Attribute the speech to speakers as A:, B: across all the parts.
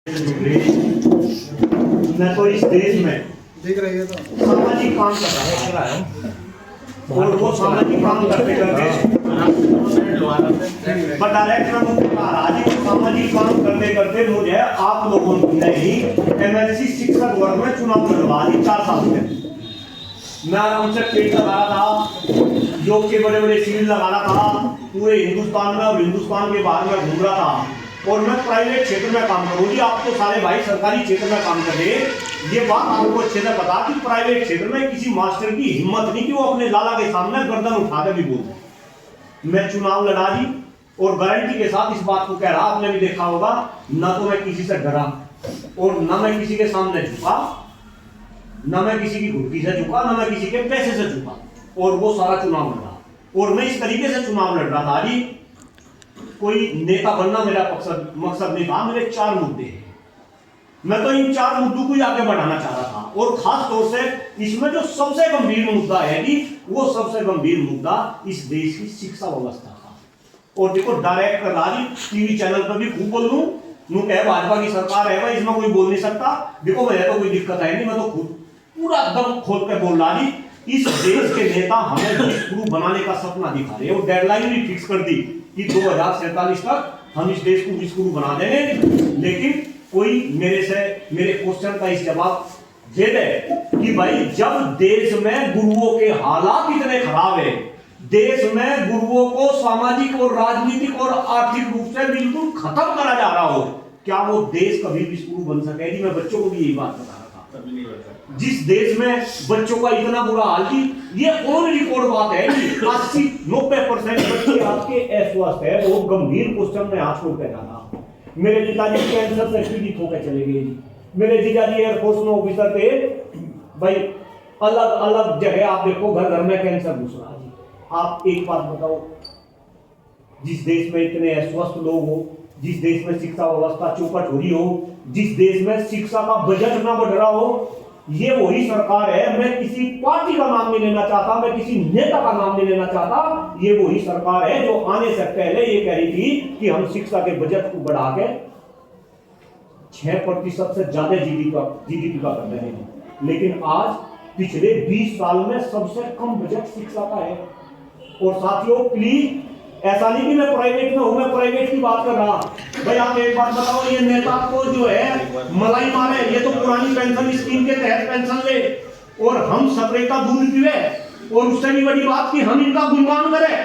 A: मैं तो इस देश में
B: देख रही है तो
A: सामाजिक काम कर रहा है और वो सामाजिक काम करते करते पर डायरेक्ट मैं मुझे आज सामाजिक काम करते करते मुझे आप लोगों ने ही एमएलसी शिक्षक वर्ग में चुनाव लड़वा दी 4 साल में। मैं आराम से पेड़ लगा रहा था, योग के बड़े बड़े शिविर लगा रहा था पूरे हिंदुस्तान में और हिंदुस्तान के बाहर में घूम रहा था। और मैं प्राइवेट क्षेत्र में काम करूँ जी, आप तो सारे भाई सरकारी क्षेत्र में काम कर रहे हैं। ये बात आपको अच्छे से पता कि प्राइवेट क्षेत्र में किसी मास्टर की हिम्मत नहीं कि वो अपने लाला के सामने गर्दन उठा के भी बोले। मैं चुनाव लड़ा दी और गारंटी के साथ इस बात को कह रहा, आपने भी देखा होगा, ना तो मैं किसी से डरा और ना मैं किसी के सामने झुका, ना मैं किसी की घुटकी से झुका, ना मैं किसी के पैसे से झुका और वो सारा चुनाव लड़ा। और मैं इस तरीके से चुनाव लड़ रहा था जी, कोई नेता बनना मेरा मकसद नहीं था। मेरे 4 मुद्दे हैं, मैं तो इन 4 मुद्दों को आगे बढ़ाना चाह रहा था। और खास तौर से इसमें जो सबसे गंभीर मुद्दा है कि वो सबसे गंभीर मुद्दा इस देश की शिक्षा व्यवस्था था। और देखो डायरेक्ट राजी टीवी चैनल पर भी खूब बोल लूं, नू कहे भाजपा की सरकार है भाई, इसमें कोई बोल नहीं सकता। देखो मुझे तो कोई दिक्कत है नहीं, मैं तो खुद पूरा दम खोल कर बोल रहा जी, इस देश के नेता हमें विश्व बनाने का सपना दिखा रहे और डेडलाइन भी फिक्स कर दी कि 2047 तक हम इस देश को विश्व बना देंगे। लेकिन कोई मेरे क्वेश्चन का इस जवाब दे दे कि भाई जब देश में गुरुओं के हालात इतने खराब है, देश में गुरुओं को सामाजिक और राजनीतिक और आर्थिक रूप से बिल्कुल खत्म करा जा रहा हो, क्या वो देश कभी विश्व बन सके? जी मैं बच्चों को भी यही बात बता रहा था। जिस देश में बच्चों का इतना बुरा हाल थी, ये ऑन रिकॉर्ड बात है कि 80-90% बच्चे आपके अस्वस्थ है। बहुत गंभीर क्वेश्चन में हाथ छोड़ के जाना। मेरे पिताजी कैंसर से पीड़ित होकर चले गए जी। मेरे जीजाजी एयरफोर्स में ऑफिसर थे भाई, अलग अलग जगह आप देखो घर घर में कैंसर घुस रहा जी। आप एक बात बताओ, जिस देश में इतने अस्वस्थ लोग हो, जिस देश में शिक्षा व्यवस्था चौपट हो रही हो, जिस देश में शिक्षा का बजट ना बढ़ रहा हो, ये वही सरकार है। मैं किसी पार्टी का नाम नहीं लेना चाहता, मैं किसी नेता का नाम नहीं लेना चाहता, ये वही सरकार है जो आने से पहले ये कह रही थी कि हम शिक्षा के बजट को बढ़ा के 6% से ज्यादा जीडीपी का कर रहे हैं। लेकिन आज पिछले 20 साल में सबसे कम बजट शिक्षा का है। और साथियों प्लीज ऐसा नहीं कि मैं प्राइवेट में हूं, मैं प्राइवेट की बात कर रहा भाई। आप एक बात बताओ, ये नेता को जो है मलाई मारे, ये तो पुरानी पेंशन स्कीम के तहत पेंशन ले और हम सप्रेता दूध पीवे, और उससे भी बड़ी बात कि हम इनका गुणगान करें।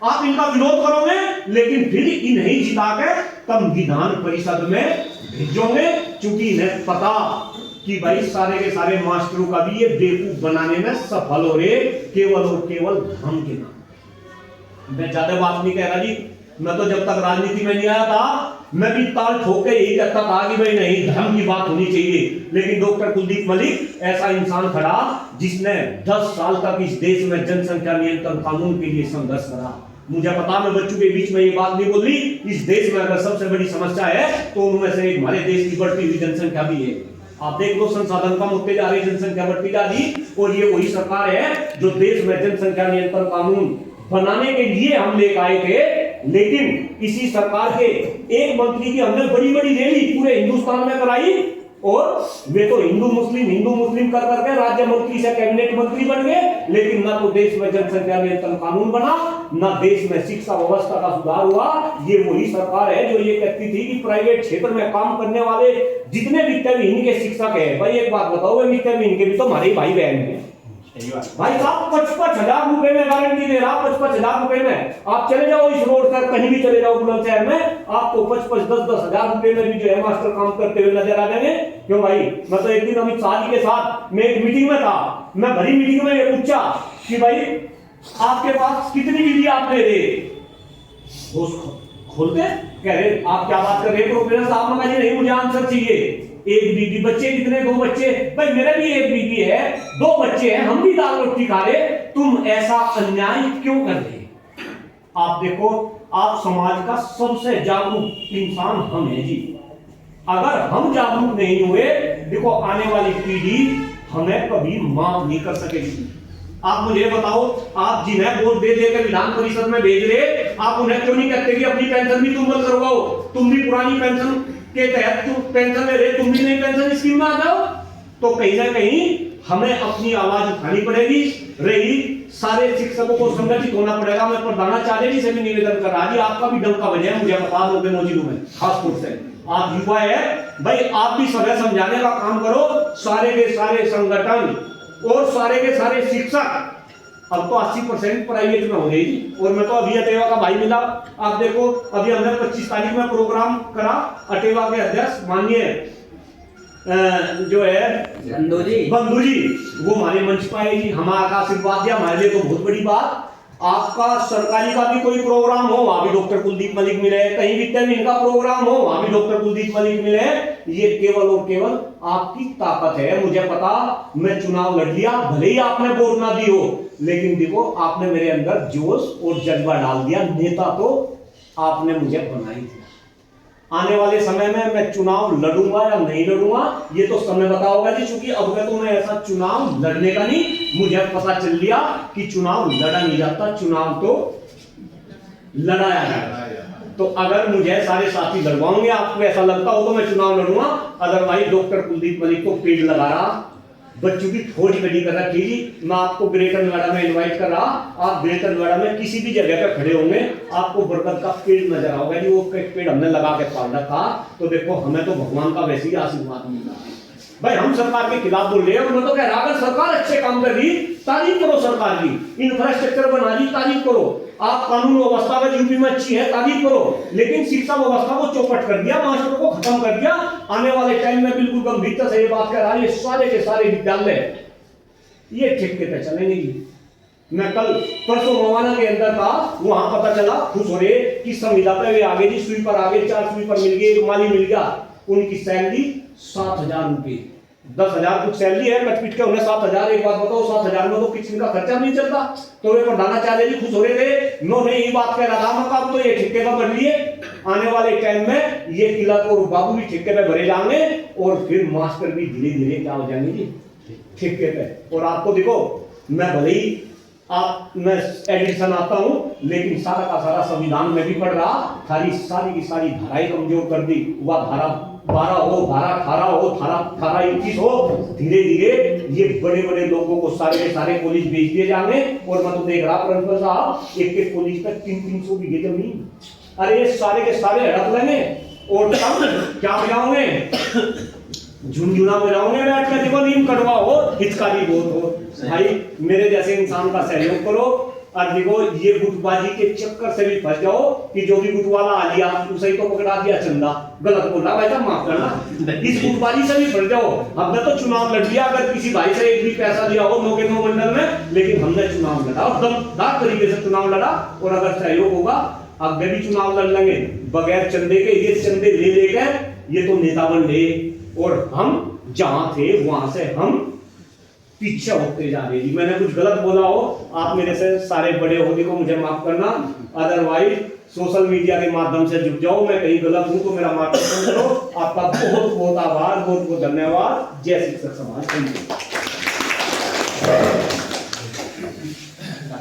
A: आप इनका विरोध करोगे लेकिन फिर इन्हें जिता के तब विधान परिषद में भेजोगे, क्योंकि इन्हें पता कि भाई सारे के सारे मास्टरों का भी ये बेवकूफ बनाने में सफल हो रहे, केवल और केवल धर्म के नाम। मैं ज्यादा बात नहीं कह रहा जी, मैं तो जब तक राजनीति में नहीं आया था मैं भी ताल ठोक के यही कहता था कि भाई नहीं, धर्म की बात होनी चाहिए। लेकिन डॉक्टर कुलदीप मलिक ऐसा इंसान खड़ा जिसने 10 साल तक इस देश में जनसंख्या नियंत्रण कानून के लिए संघर्ष करा। मुझे पता, मैं बच्चों के बीच में ये बात नहीं बोल रही। इस देश में अगर सबसे बड़ी समस्या है तो उनमें से हमारे देश की बढ़ती हुई जनसंख्या भी है। आप देख लो, संसाधन कम होते जा रही, जनसंख्या बढ़ती जा रही, और ये वही सरकार है जो देश में जनसंख्या नियंत्रण कानून बनाने के लिए हम लेकर आए थे। लेकिन इसी सरकार के एक मंत्री की हमने बड़ी बड़ी रैली पूरे हिंदुस्तान में कराई और वे तो हिंदू मुस्लिम कर करके राज्य मंत्री से कैबिनेट मंत्री बन गए। लेकिन ना तो देश में जनसंख्या नियंत्रण कानून बना, ना देश में शिक्षा व्यवस्था का सुधार हुआ। ये वही सरकार है जो ये कहती थी कि प्राइवेट क्षेत्र में काम करने वाले जितने वित्तविहीन के शिक्षक है, भाई एक बात बताओ, वे वित्तविहीन के भी तो हमारे भाई बहन है भाई साहब। 55,000 रुपए में गारंटी दे रहा, 55,000 रुपए में आप चले जाओ इस रोड तक, कहीं भी चले जाओ बुलंदशहर में, आपको 55-10-10 रुपए में भी जो है मास्टर काम करते हुए नजर आ जाएंगे। क्यों भाई, मैं तो एक दिन अमित शाह जी के साथ मैं एक मीटिंग में था, मैं भरी मीटिंग में ये पूछा कि भाई आपके पास कितनी बिजली आप ले रहे, खोलते कह रहे आप क्या बात कर रहे हैं प्रोफेसर साहब? मैं नहीं, मुझे आंसर चाहिए। एक बीबी, बच्चे कितने? 2 बच्चे। भाई मेरे भी एक बीबी है, 2 बच्चे हैं, हम भी दाल रोटी खा रहे, तुम ऐसा अन्याय क्यों कर रहे? आप देखो, आप समाज का सबसे जागरूक इंसान हम हैं जी। अगर हम जागरूक नहीं हुए, देखो आने वाली पीढ़ी हमें कभी माफ नहीं कर सकेगी। आप मुझे बताओ, आप जिन्हें वोट दे देकर विधान परिषद में भेज रहे, आप उन्हें क्यों नहीं कहते कि अपनी पेंशन भी तुम बंद करवाओ, तुम भी पुरानी पेंशन के तहत तुम पेंशन ले रहे, तुम भी नहीं पेंशन स्कीम में आ जाओ, तो कहीं ना कहीं हमें अपनी आवाज उठानी पड़ेगी। रही सारे शिक्षकों को संगठित होना पड़ेगा। मैं प्रधानाचार्य जी से भी निवेदन कर रहा जी, आपका भी डंका बजे है, मुझे बता दो मौजूद में, खास तौर से आप युवा है भाई, आप भी समय समझाने का काम करो। सारे के सारे संगठन और सारे के सारे शिक्षक अब तो 80% प्राइवेट में हो गई। और मैं तो अभी अटेवा का भाई मिला, आप देखो अभी हमने 25 तारीख में प्रोग्राम करा, अटेवा के अध्यक्ष माननीय जो है बंधु जी वो हमारे मंच पर आए जी, हमारा आशीर्वाद दिया, हमारे लिए तो बहुत बड़ी बात। आपका सरकारी का भी कोई प्रोग्राम हो, वहां भी डॉक्टर कुलदीप मलिक मिले, कहीं विद्यालय का प्रोग्राम हो, वहां भी डॉक्टर कुलदीप मलिक मिले। ये केवल और केवल आपकी ताकत है। मुझे पता, मैं चुनाव लड़ लिया, भले ही आपने वोट ना दी हो, लेकिन देखो आपने मेरे अंदर जोश और जज्बा डाल दिया। नेता तो आपने मुझे बनाई थी। आने वाले समय में मैं चुनाव लड़ूंगा या नहीं लड़ूंगा ये तो समय बताओगा जी, क्योंकि अब मैं तो मैं ऐसा चुनाव लड़ने का नहीं, मुझे पता चल लिया कि चुनाव लड़ा नहीं जाता, चुनाव तो लड़ाया जाता। तो अगर मुझे सारे साथी लड़वाओगे, आपको ऐसा लगता हो तो मैं चुनाव लड़ूंगा, अदरवाइज डॉक्टर कुलदीप मलिक को पेड़ लगा रहा, बच्चों की फौज खड़ी कर रखी जी। मैं आपको ग्रेटर नोएडा में इनवाइट कर रहा, आप ग्रेटर नोएडा में किसी भी जगह पे खड़े होंगे, आपको बरगद का पेड़ नजर आओगे जी। वो पेड़ हमने लगा के पाल रखा, तो देखो हमें तो भगवान का वैसे ही आशीर्वाद मिला भाई। हम सरकार के खिलाफ बोल रहे हैं, मैं तो कह रहा अगर सरकार अच्छे काम कर रही, तारीफ करो सरकार की, इंफ्रास्ट्रक्चर बना रही, तारीफ करो। आप कानून व्यवस्था में यूपी में अच्छी है, तारीफ करो, लेकिन शिक्षा व्यवस्था को चौपट कर दिया, मास्टरों को खत्म कर दिया। आने वाले टाइम में बिल्कुल गंभीरता से ये बात कह रहा है, ये सारे के सारे विद्यालय ये ठेके पे चलेंगे जी। मैं कल परसों मवाना के अंदर था, वहां पता चला, खुश हो रहे कि संविदा पे वे आगे जी, स्वीपर आगे, 4 स्वीपर मिल गए, एक माली मिल गया, उनकी सैलरी 7,000 रुपए, 10,000 कुछ सैलरी है, कट पीट के उन्हें 7,000। एक बात बताओ, 7,000 में तो किसी का खर्चा नहीं चलता। तो वे प्रधानाचार्य जी खुश हो रहे थे, उन्होंने ये बात कह रहा था, मैं तो ये ठेके का बढ़ लिए, आने वाले टाइम में ये किला और बाबू भी ठेके पे भरे जाएंगे, और फिर मास्टर भी धीरे धीरे क्या हो जाएंगे जी ठेके पे। और आपको देखो, मैं भले ही मैं एडिशन आता हूं, लेकिन सारा का सारा संविधान में भी पढ़ रहा, सारी की सारी धाराएं कमजोर कर दी। वह धारा 12 हो, धारा 18 हो, धारा 21 हो, धीरे धीरे ये बड़े बड़े लोगों को सारे के सारे कॉलेज भेज दिए जाएंगे। और मैं तो देख रहा प्रिंसिपल साहब, एक कॉलेज तक 300 बीघे जमीन, अरे ये सारे के सारे हड़प लेंगे, और तब क्या बजाओगे, झुनझुना बजाओगे बैठ के, देखो नीम कटवा हो, हिचकारी बहुत हो। भाई मेरे जैसे इंसान का सहयोग करो, और देखो ये गुटबाजी के चक्कर से भी फंस जाओ कि जो भी गुटवाला आ लिया उसे ही तो पकड़ा दिया चंदा, गलत बोला भाई साहब, माफ करना, इस गुटबाजी से भी फंस जाओ। हमने तो चुनाव लड़ लिया, अगर किसी भाई से एक भी पैसा लिया हो 9 के 9 मंडल में, लेकिन हमने चुनाव लड़ा और दमदार तरीके से चुनाव लड़ा। और अगर सहयोग होगा आगे भी चुनाव लड़ लेंगे बगैर चंदे के। ये चंदे ले लेकर ये तो नेता बन गए, और हम जहां थे वहां से हम पीछे होते जा रहे जी। मैंने कुछ गलत बोला हो, आप मेरे से सारे बड़े हो, देखो मुझे माफ करना, अदरवाइज सोशल मीडिया के माध्यम से जुड़ जाओ, मैं कहीं गलत हूं तो मेरा मार्गदर्शन करो। आपका बहुत बहुत आभार, बहुत बहुत धन्यवाद। जय शिक्षक समाज।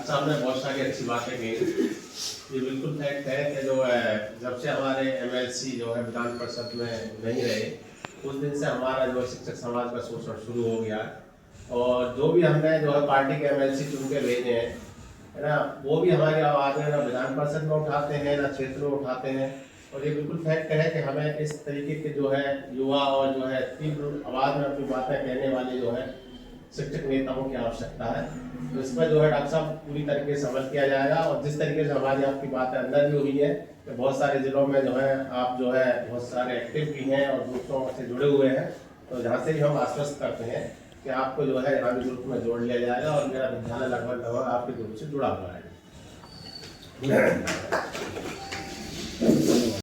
B: साहब ने बहुत सारी अच्छी बातें कही। ये बिल्कुल फैक्ट है कि जो है जब से हमारे एमएलसी जो है विधान परिषद में नहीं रहे, उस दिन से हमारा जो शिक्षक समाज का शोषण शुरू हो गया। और जो भी हमने जो है पार्टी के एमएलसी चुन के भेजे हैं, है ना, वो भी हमारी आवाज़ें ना विधान परिषद में उठाते हैं ना क्षेत्र में उठाते हैं। और ये बिल्कुल फैक्ट है कि हमें इस तरीके के जो है युवा और जो है तीव्र आवाज़ में अपनी बातें कहने वाले जो है शिक्षक नेताओं की आवश्यकता है। तो इस पर जो है डॉक्टर साहब पूरी तरीके से अमल किया जाएगा। और जिस तरीके से हमारी आपकी बातें अंदर भी हुई है कि बहुत सारे जिलों में जो है आप जो है बहुत सारे एक्टिव भी हैं और दूसरों से जुड़े हुए हैं, तो जहाँ से भी हम आश्वस्त करते हैं कि आपको जो है यहाँ भी ग्रुप में जोड़ लिया जाएगा। और मेरा विद्यालय लगभग आपके ग्रुप से जुड़ा हुआ है।